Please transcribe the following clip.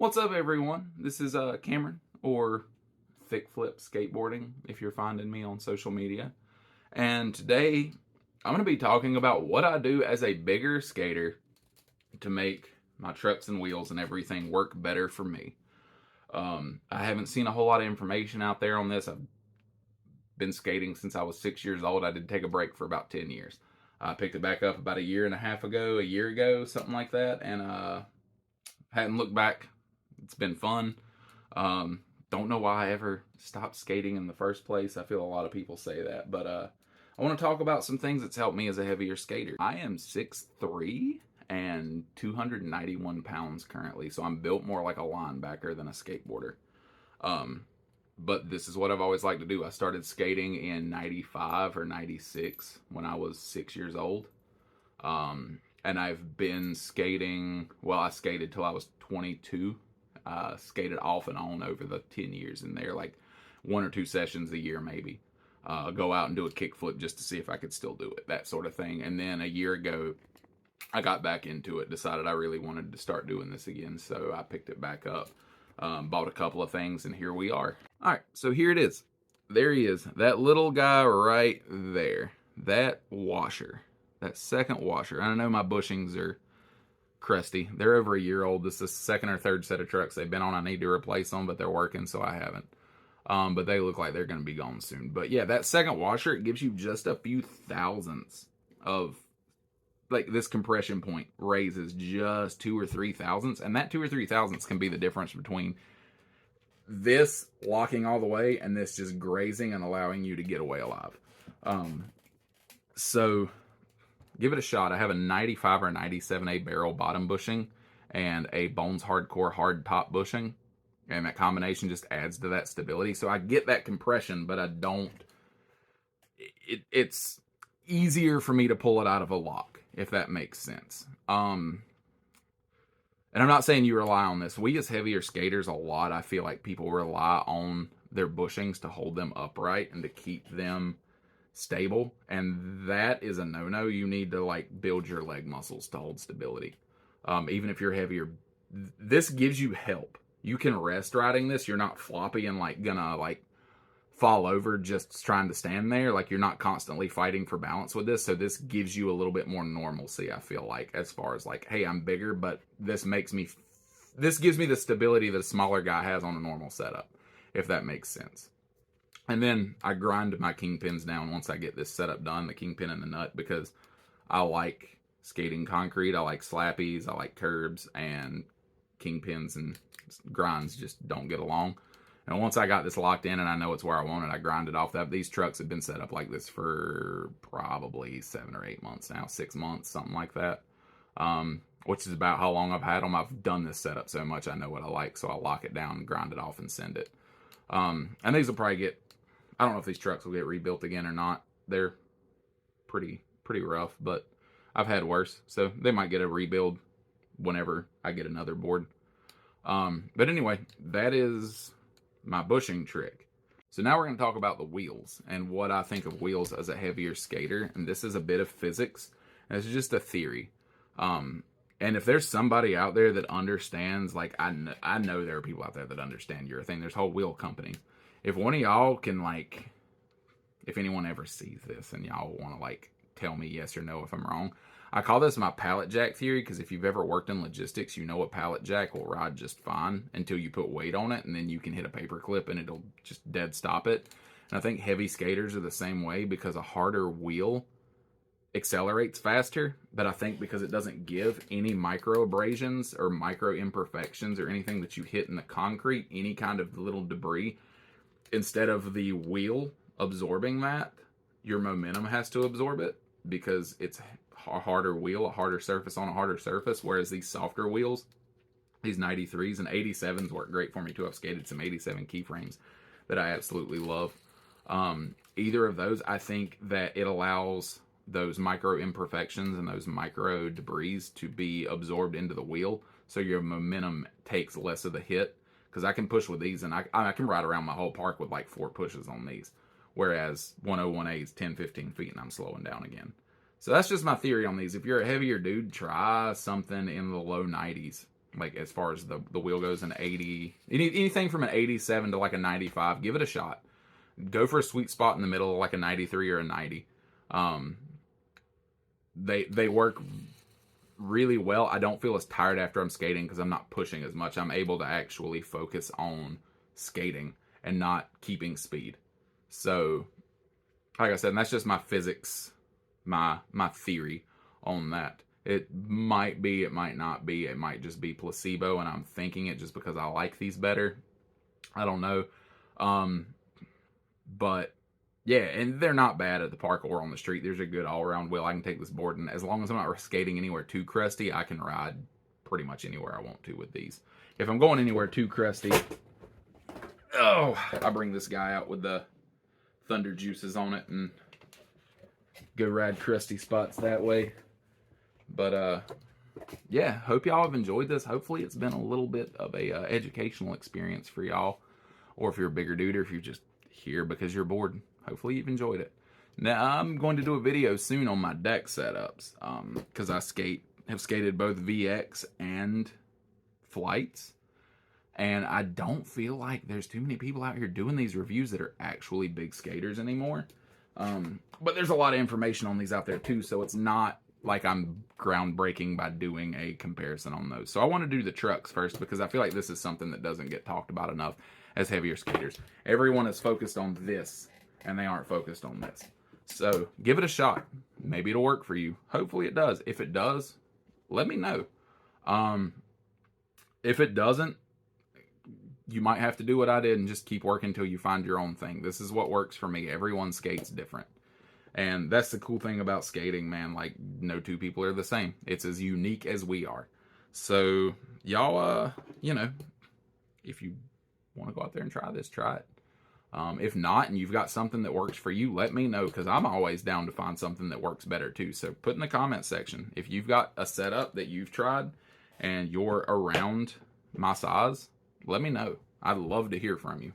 What's up, everyone? This is Cameron, or Thick Flip Skateboarding, if you're finding me on social media. And today, I'm going to be talking about what I do as a bigger skater to make my trucks and wheels and everything work better for me. I haven't seen a whole lot of information out there on this. I've been skating since I was 6 years old. I did take a break for about 10 years. I picked it back up about a year ago, something like that, and hadn't looked back. It's been fun. Don't know why I ever stopped skating in the first place. I feel a lot of people say that, but I want to talk about some things that's helped me as a heavier skater. I am 6'3" and 291 pounds currently, so I'm built more like a linebacker than a skateboarder. But this is what I've always liked to do. I started skating in 95 or 96 when I was 6 years old. And I've been skating, well, I skated till I was 22. Skated off and on over the 10 years in there, like 1 or 2 sessions a year maybe. Go out and do a kickflip just to see if I could still do it, that sort of thing. And then a year ago, I got back into it, decided I really wanted to start doing this again, so I picked it back up. Bought a couple of things, and here we are. All right, so here it is. There he is, that little guy right there. That washer, that second washer. I know my bushings are crusty. They're over a year old. This is the second or third set of trucks they've been on. I need to replace them, but they're working, so I haven't. But they look like they're going to be gone soon. But yeah, that second washer, it gives you just a few thousandths of, like, this compression point raises just 2 or 3 thousandths, and that 2 or 3 thousandths can be the difference between this locking all the way and this just grazing and allowing you to get away alive. So give it a shot. I have a 95 or 97A barrel bottom bushing and a Bones Hardcore hard top bushing, and that combination just adds to that stability. So I get that compression, but I don't. It's easier for me to pull it out of a lock, if that makes sense. And I'm not saying you rely on this. We as heavier skaters, a lot, I feel like people rely on their bushings to hold them upright and to keep them stable, and that is a no-no. You need to, like, build your leg muscles to hold stability. Even if you're heavier, this gives you help. You can rest riding this. You're not floppy and, like, gonna, like, fall over just trying to stand there. Like, you're not constantly fighting for balance with this, so this gives you a little bit more normalcy, I feel like, as far as, like, hey, I'm bigger, but this gives me the stability that a smaller guy has on a normal setup, if that makes sense. And then I grind my kingpins down once I get this setup done, the kingpin and the nut, because I like skating concrete. I like slappies, I like curbs, and kingpins and grinds just don't get along. And once I got this locked in and I know it's where I want it, I grind it off. These trucks have been set up like this for probably 7 or 8 months now, 6 months, something like that. Which is about how long I've had them. I've done this setup so much I know what I like, so I lock it down, grind it off, and send it. And these will probably get, I don't know if these trucks will get rebuilt again or not. They're pretty rough, but I've had worse, so they might get a rebuild whenever I get another board. But anyway, that is my bushing trick. So now we're going to talk about the wheels and what I think of wheels as a heavier skater. And this is a bit of physics, and it's just a theory. And if there's somebody out there that understands, like, I know there are people out there that understand urethane. There's whole wheel companies. If one of y'all can, like, if anyone ever sees this and y'all want to, like, tell me yes or no if I'm wrong, I call this my pallet jack theory, because if you've ever worked in logistics, you know a pallet jack will ride just fine until you put weight on it, and then you can hit a paper clip and it'll just dead stop it. And I think heavy skaters are the same way, because a harder wheel accelerates faster, but I think because it doesn't give any micro abrasions or micro imperfections or anything that you hit in the concrete, any kind of little debris, instead of the wheel absorbing that, your momentum has to absorb it, because it's a harder wheel, a harder surface on a harder surface, whereas these softer wheels, these 93s and 87s work great for me too. I've skated some 87 keyframes that I absolutely love. Either of those, I think that it allows those micro imperfections and those micro debris to be absorbed into the wheel, so your momentum takes less of the hit. Because I can push with these, and I can ride around my whole park with like 4 pushes on these, whereas 101A is 10-15 feet and I'm slowing down again. So that's just my theory on these. If you're a heavier dude, try something in the low 90s. like as far as the wheel goes, an 80, anything from an 87 to like a 95, give it a shot. Go for a sweet spot in the middle, like a 93 or a 90. They work really well. I don't feel as tired after I'm skating because I'm not pushing as much. I'm able to actually focus on skating and not keeping speed. So, like I said, that's just my physics, my theory on that. It might be, it might not be, it might just be placebo and I'm thinking it just because I like these better. I don't know. But yeah, and they're not bad at the park or on the street. There's a good all-around wheel. I can take this board, and as long as I'm not skating anywhere too crusty, I can ride pretty much anywhere I want to with these. If I'm going anywhere too crusty, I bring this guy out with the Thunder Juices on it and go ride crusty spots that way. But yeah, hope y'all have enjoyed this. Hopefully it's been a little bit of a educational experience for y'all, or if you're a bigger dude, or if you're just here because you're bored. Hopefully you've enjoyed it. Now I'm going to do a video soon on my deck setups, because I have skated both VX and flights, and I don't feel like there's too many people out here doing these reviews that are actually big skaters anymore. But there's a lot of information on these out there too, so it's not like I'm groundbreaking by doing a comparison on those. So I want to do the trucks first, because I feel like this is something that doesn't get talked about enough as heavier skaters. Everyone is focused on this, and they aren't focused on this. So give it a shot. Maybe it'll work for you. Hopefully it does. If it does, let me know. If it doesn't, you might have to do what I did and just keep working until you find your own thing. This is what works for me. Everyone skates different. And that's the cool thing about skating, man. Like, no two people are the same. It's as unique as we are. So, y'all, if you want to go out there and try this, try it. If not, and you've got something that works for you, let me know, because I'm always down to find something that works better too. So put in the comment section if you've got a setup that you've tried and you're around my size. Let me know. I'd love to hear from you.